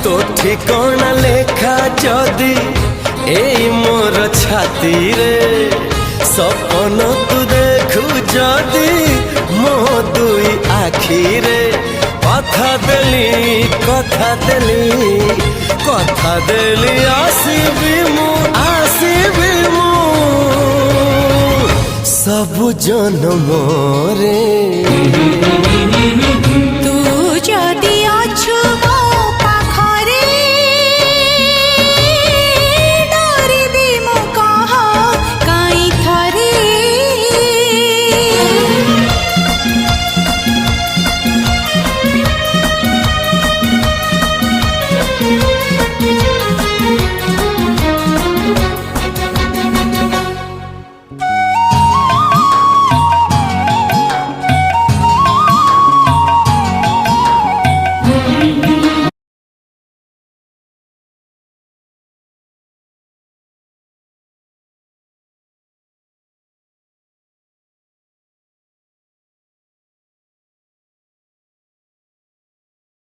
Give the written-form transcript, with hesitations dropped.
तो ठिकाना लेखा जदि एई मोर छाती रे सपन तू देखु जदि मो दुई आखी रे कथा देली आसीबी मु सब जन्म रे।